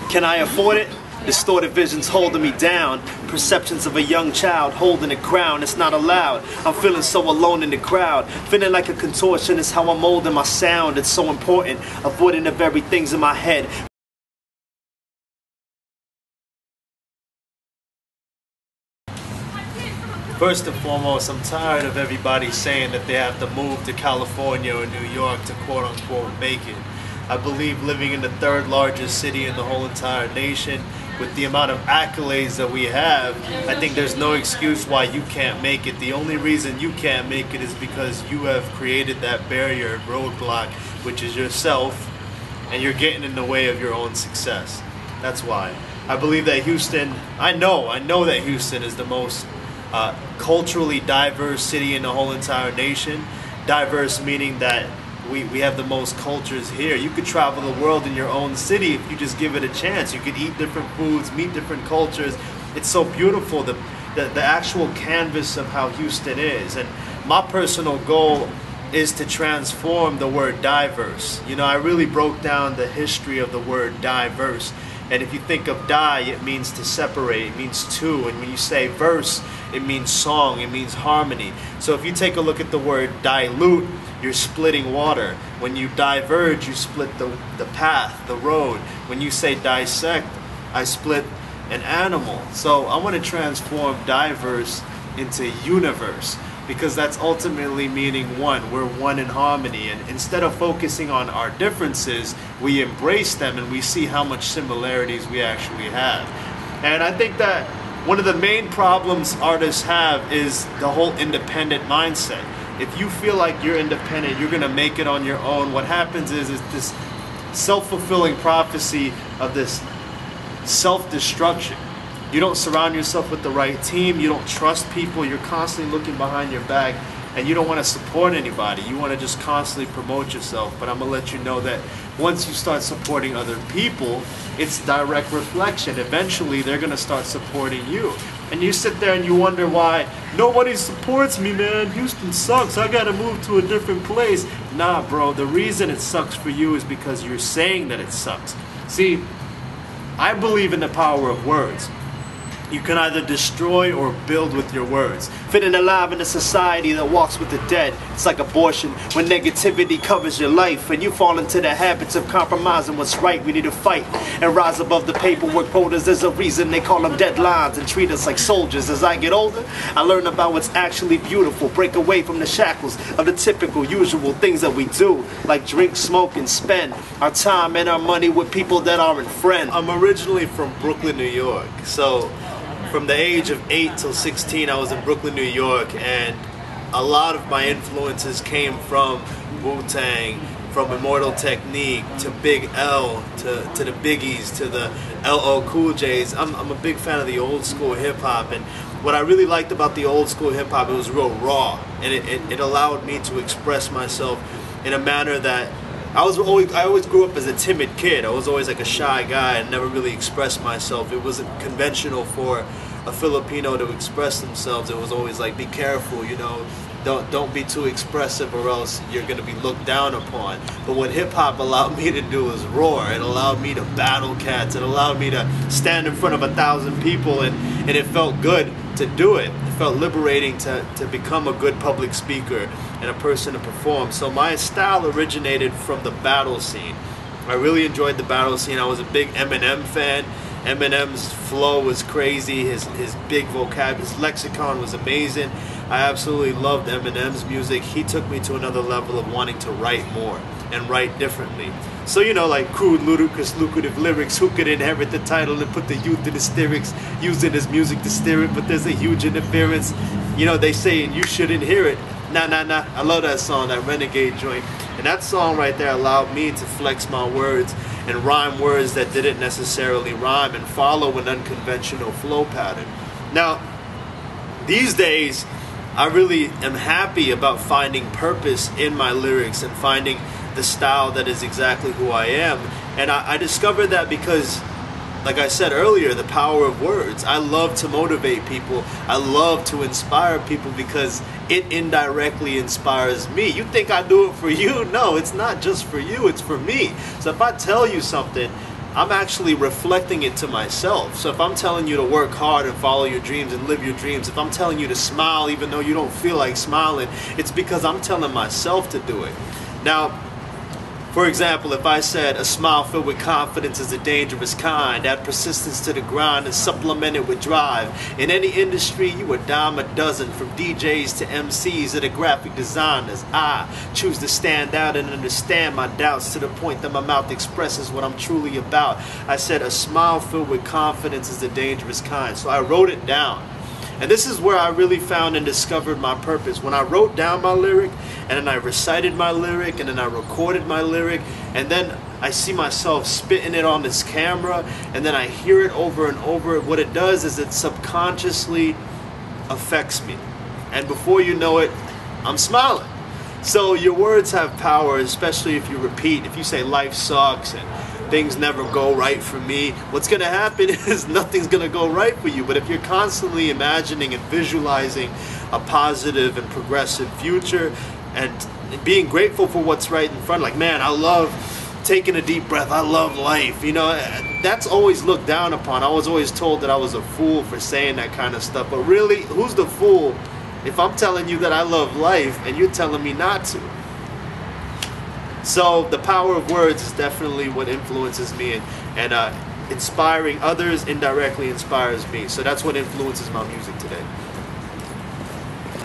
Can I afford it? Distorted visions holding me down. Perceptions of a young child holding the ground. It's not allowed. I'm feeling so alone in the crowd. Feeling like a contortionist, how I'm molding my sound. It's so important. Avoiding the very things in my head. First and foremost, I'm tired of everybody saying that they have to move to California or New York to quote-unquote make it. I believe living in the third largest city in the whole entire nation, with the amount of accolades that we have, I think there's no excuse why you can't make it. The only reason you can't make it is because you have created that barrier, roadblock, which is yourself, and you're getting in the way of your own success. That's why. I believe that Houston, I know that Houston is the most culturally diverse city in the whole entire nation. Diverse meaning that we have the most cultures here. You could travel the world in your own city if you just give it a chance. You could eat different foods, meet different cultures. It's so beautiful, the actual canvas of how Houston is. And my personal goal is to transform the word diverse. You know, I really broke down the history of the word diverse. And if you think of die, it means to separate, it means two. And when you say verse, it means song, it means harmony. So if you take a look at the word dilute, you're splitting water. When you diverge, you split the path, the road. When you say dissect, I split an animal. So I want to transform diverse into universe, because that's ultimately meaning one. We're one in harmony, and instead of focusing on our differences, we embrace them and we see how much similarities we actually have. And I think that one of the main problems artists have is the whole independent mindset. If you feel like you're independent, you're gonna make it on your own, what happens is this self-fulfilling prophecy of this self-destruction. You don't surround yourself with the right team, you don't trust people, you're constantly looking behind your back, and you don't want to support anybody. You want to just constantly promote yourself. But I'm going to let you know that once you start supporting other people, it's direct reflection. Eventually, they're going to start supporting you. And you sit there and you wonder why nobody supports me, man. Houston sucks. I got to move to a different place. Nah, bro. The reason it sucks for you is because you're saying that it sucks. See, I believe in the power of words. You can either destroy or build with your words. Fitting alive in a society that walks with the dead. It's like abortion, when negativity covers your life and you fall into the habits of compromising what's right. We need to fight and rise above the paperwork quotas. There's a reason they call them deadlines and treat us like soldiers. As I get older, I learn about what's actually beautiful. Break away from the shackles of the typical, usual things that we do, like drink, smoke, and spend our time and our money with people that aren't friends. I'm originally from Brooklyn, New York, so from the age of 8 till 16, I was in Brooklyn, New York, and a lot of my influences came from Wu-Tang, from Immortal Technique, to Big L, to the Biggies, to the LL Cool J's. I'm a big fan of the old school hip-hop, and what I really liked about the old school hip-hop, it was real raw, and it allowed me to express myself in a manner that I always grew up as a timid kid. I was always like a shy guy and never really expressed myself. It wasn't conventional for a Filipino to express themselves. It was always like, be careful, you know, don't be too expressive or else you're gonna be looked down upon. But what hip hop allowed me to do was roar. It allowed me to battle cats. It allowed me to stand in front of 1,000 people, and it felt good to do it. It felt liberating to become a good public speaker and a person to perform. So my style originated from the battle scene. I really enjoyed the battle scene. I was a big Eminem fan. Eminem's flow was crazy. His big vocabulary, his lexicon was amazing. I absolutely loved Eminem's music. He took me to another level of wanting to write more and write differently. So, you know, like crude, ludicrous, lucrative lyrics. Who could inherit the title and put the youth in hysterics, using his music to steer it? But there's a huge interference. You know, they say, and you shouldn't hear it. Nah, nah, nah. I love that song, that Renegade joint. And that song right there allowed me to flex my words and rhyme words that didn't necessarily rhyme and follow an unconventional flow pattern. Now, these days, I really am happy about finding purpose in my lyrics and finding the style that is exactly who I am. And I discovered that because, like I said earlier, the power of words. I love to motivate people. I love to inspire people because it indirectly inspires me. You think I do it for you? No, it's not just for you, it's for me. So if I tell you something, I'm actually reflecting it to myself. So if I'm telling you to work hard and follow your dreams and live your dreams, if I'm telling you to smile even though you don't feel like smiling, it's because I'm telling myself to do it. Now, for example, if I said a smile filled with confidence is a dangerous kind, add persistence to the grind and supplement it with drive. In any industry, you a dime a dozen, from DJs to MCs to the graphic designers. I choose to stand out and understand my doubts to the point that my mouth expresses what I'm truly about. I said a smile filled with confidence is a dangerous kind. So I wrote it down. And this is where I really found and discovered my purpose. When I wrote down my lyric, and then I recited my lyric, and then I recorded my lyric, and then I see myself spitting it on this camera, and then I hear it over and over. What it does is it subconsciously affects me. And before you know it, I'm smiling. So your words have power, especially if you repeat. If you say life sucks and things never go right for me, what's going to happen is nothing's going to go right for you. But if you're constantly imagining and visualizing a positive and progressive future and being grateful for what's right in front, like, man, I love taking a deep breath, I love life, you know, that's always looked down upon. I was always told that I was a fool for saying that kind of stuff. But really, who's the fool if I'm telling you that I love life and you're telling me not to? So the power of words is definitely what influences me, and inspiring others indirectly inspires me. So that's what influences my music today.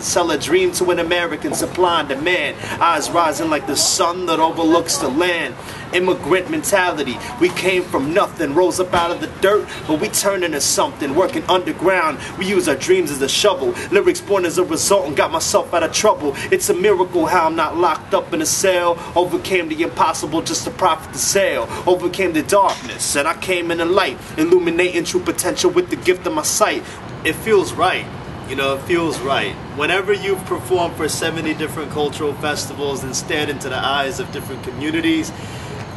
Sell a dream to an American, supply and demand. Eyes rising like the sun that overlooks the land. Immigrant mentality. We came from nothing, rose up out of the dirt, but we turned into something. Working underground, we use our dreams as a shovel. Lyrics born as a result and got myself out of trouble. It's a miracle how I'm not locked up in a cell. Overcame the impossible just to profit the sale. Overcame the darkness and I came in the light, illuminating true potential with the gift of my sight. It feels right. You know, it feels right. Whenever you've performed for 70 different cultural festivals and stared into the eyes of different communities,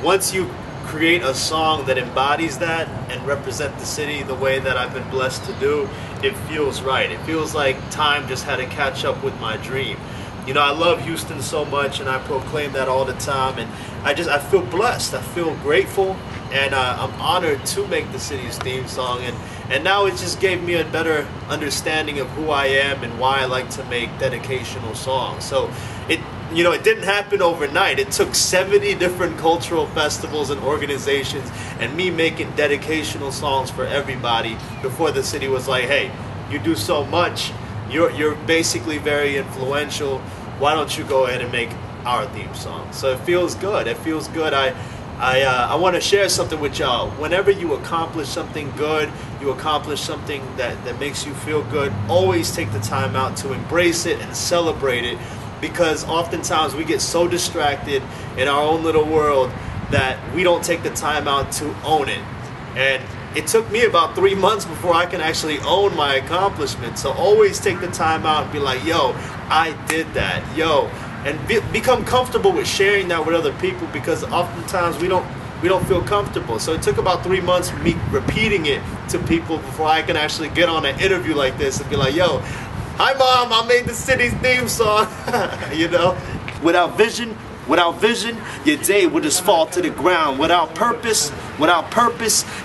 once you create a song that embodies that and represent the city the way that I've been blessed to do, it feels right. It feels like time just had to catch up with my dream. You know, I love Houston so much, and I proclaim that all the time, and I feel blessed. I feel grateful, and I'm honored to make the city's theme song, and now it just gave me a better understanding of who I am and why I like to make dedicational songs. So it didn't happen overnight. It took 70 different cultural festivals and organizations and me making dedicational songs for everybody before the city was like, hey, you do so much, you're basically very influential, why don't you go ahead and make our theme song? So it feels good. It feels good. I want to share something with y'all. Whenever you accomplish something good, you accomplish something that makes you feel good, always take the time out to embrace it and celebrate it, because oftentimes we get so distracted in our own little world that we don't take the time out to own it. And it took me about 3 months before I can actually own my accomplishment. So always take the time out and be like, yo, I did that, yo. And become comfortable with sharing that with other people, because oftentimes we don't feel comfortable. So it took about 3 months for me repeating it to people before I can actually get on an interview like this and be like, yo, hi mom, I made the city's theme song. You know, without vision, your day would just fall to the ground. Without purpose,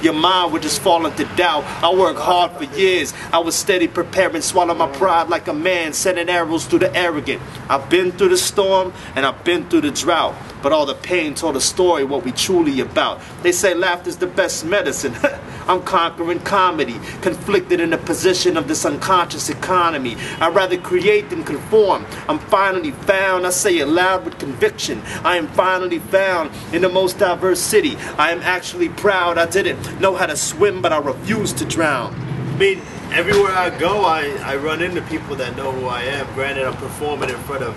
your mind would just fall into doubt. I worked hard for years. I was steady, preparing, swallow my pride like a man, sending arrows through the arrogant. I've been through the storm and I've been through the drought, but all the pain told a story what we truly about. They say laughter's the best medicine. I'm conquering comedy, conflicted in the position of this unconscious economy. I'd rather create than conform. I'm finally found, I say it loud with conviction, I am finally found in the most diverse city. I am actually proud. I didn't know how to swim, but I refused to drown. I mean, everywhere I go, I run into people that know who I am. Granted, I'm performing in front of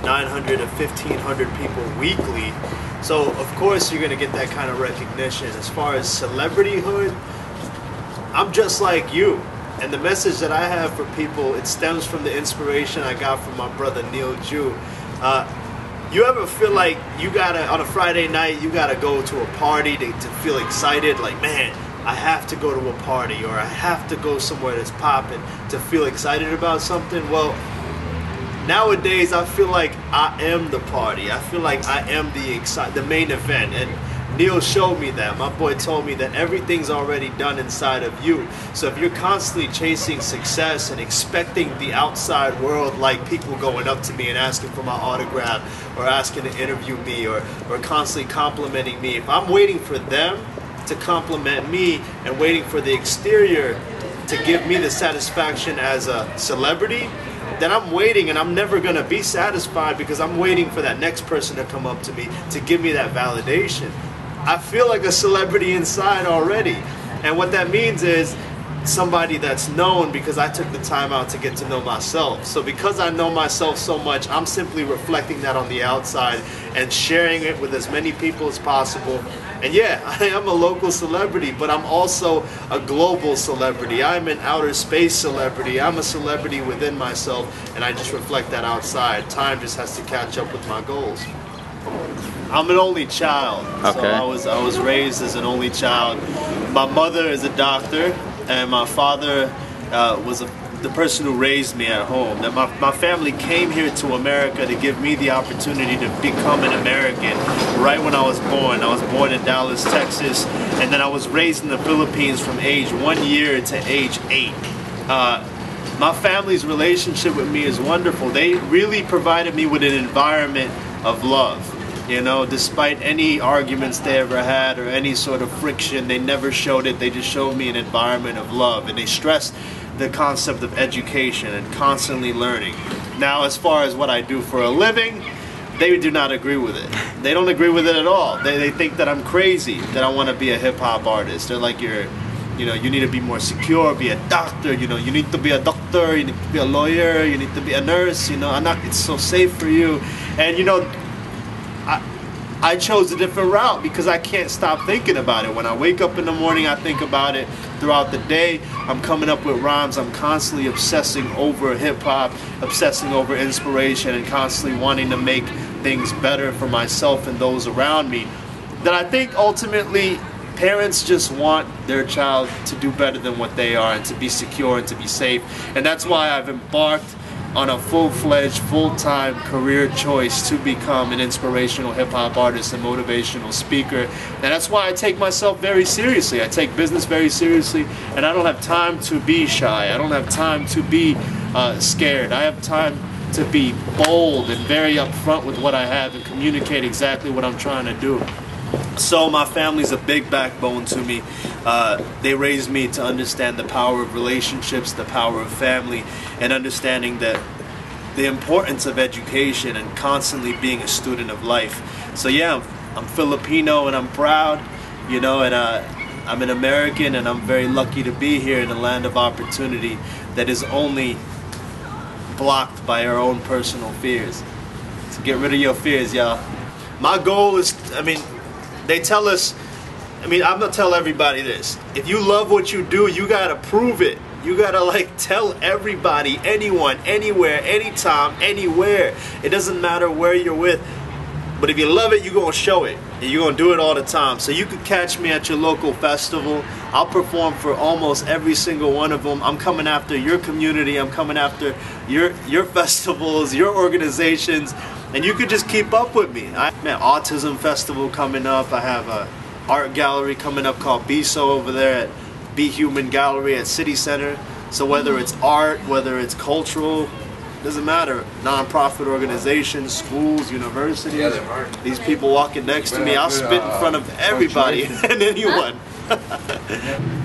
900 to 1,500 people weekly. So, of course, you're going to get that kind of recognition. As far as celebrityhood, I'm just like you. And the message that I have for people, it stems from the inspiration I got from my brother Neil Jew. You ever feel like you gotta, on a Friday night, you gotta go to a party to feel excited? Like, man, I have to go to a party, or I have to go somewhere that's popping to feel excited about something. Well, nowadays I feel like I am the party. I feel like I am the main event. And Neil showed me that. My boy told me that everything's already done inside of you. So if you're constantly chasing success and expecting the outside world, like people going up to me and asking for my autograph or asking to interview me or constantly complimenting me, if I'm waiting for them to compliment me and waiting for the exterior to give me the satisfaction as a celebrity, then I'm waiting and I'm never going to be satisfied, because I'm waiting for that next person to come up to me to give me that validation. I feel like a celebrity inside already. And what that means is somebody that's known because I took the time out to get to know myself. So because I know myself so much, I'm simply reflecting that on the outside and sharing it with as many people as possible. And yeah, I am a local celebrity, but I'm also a global celebrity. I'm an outer space celebrity. I'm a celebrity within myself, and I just reflect that outside. Time just has to catch up with my goals. I'm an only child. Okay. So I was raised as an only child. My mother is a doctor, and my father was the person who raised me at home. That my family came here to America to give me the opportunity to become an American right when I was born. I was born in Dallas, Texas, and then I was raised in the Philippines from age 1 year to age 8. My family's relationship with me is wonderful. They really provided me with an environment of love. You know, despite any arguments they ever had or any sort of friction, they never showed it. They just showed me an environment of love, and they stressed the concept of education and constantly learning. Now, as far as what I do for a living, they do not agree with it. They don't agree with it at all. They think that I'm crazy, that I want to be a hip-hop artist. They're like, you know, you need to be more secure, be a doctor, you know, you need to be a doctor, you need to be a lawyer, you need to be a nurse, you know, it's so safe for you. And, you know, I chose a different route because I can't stop thinking about it. When I wake up in the morning, I think about it. Throughout the day, I'm coming up with rhymes. I'm constantly obsessing over hip-hop, obsessing over inspiration, and constantly wanting to make things better for myself and those around me. That I think ultimately parents just want their child to do better than what they are and to be secure and to be safe. And that's why I've embarked on a full-fledged, full-time career choice to become an inspirational hip-hop artist and motivational speaker. And that's why I take myself very seriously. I take business very seriously, and I don't have time to be shy. I don't have time to be scared. I have time to be bold and very upfront with what I have and communicate exactly what I'm trying to do. So my family's a big backbone to me. They raised me to understand the power of relationships, the power of family, and understanding that the importance of education and constantly being a student of life. So yeah, I'm Filipino and I'm proud, you know, and I'm an American, and I'm very lucky to be here in a land of opportunity that is only blocked by our own personal fears. So get rid of your fears, y'all. My goal is, they tell us, I'm gonna tell everybody this. If you love what you do, you gotta prove it. You gotta tell everybody, anyone, anywhere, anytime, anywhere. It doesn't matter where you're with. But if you love it, you're gonna show it. And you're gonna do it all the time. So you could catch me at your local festival. I'll perform for almost every single one of them. I'm coming after your community. I'm coming after your festivals, your organizations. And you could just keep up with me. Autism Festival coming up. I have a art gallery coming up called BSO over there at Be Human Gallery at City Center. So whether it's art, whether it's cultural, doesn't matter. Non-profit organizations, schools, universities. These people walking next to me, I'll spit in front of everybody and anyone.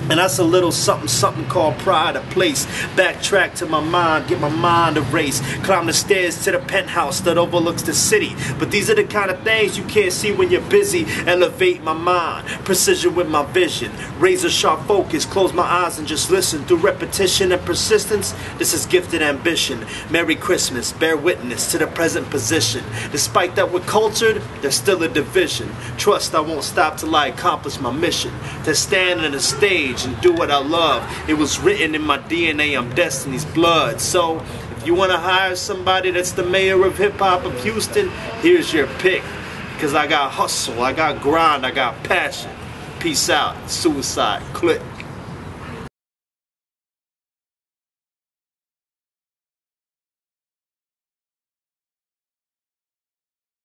And that's a little something called pride of place. Backtrack to my mind, get my mind erased. Climb the stairs to the penthouse that overlooks the city. But these are the kind of things you can't see when you're busy. Elevate my mind, precision with my vision. Razor sharp focus, close my eyes and just listen. Through repetition and persistence, this is gifted ambition. Merry Christmas, bear witness to the present position. Despite that we're cultured, there's still a division. Trust I won't stop till I accomplish my mission. To stand on the stage and do what I love. It was written in my DNA, I'm Destiny's blood. So if you want to hire somebody that's the mayor of hip-hop of Houston, here's your pick. Because I got hustle, I got grind, I got passion. Peace out. Suicide. Click.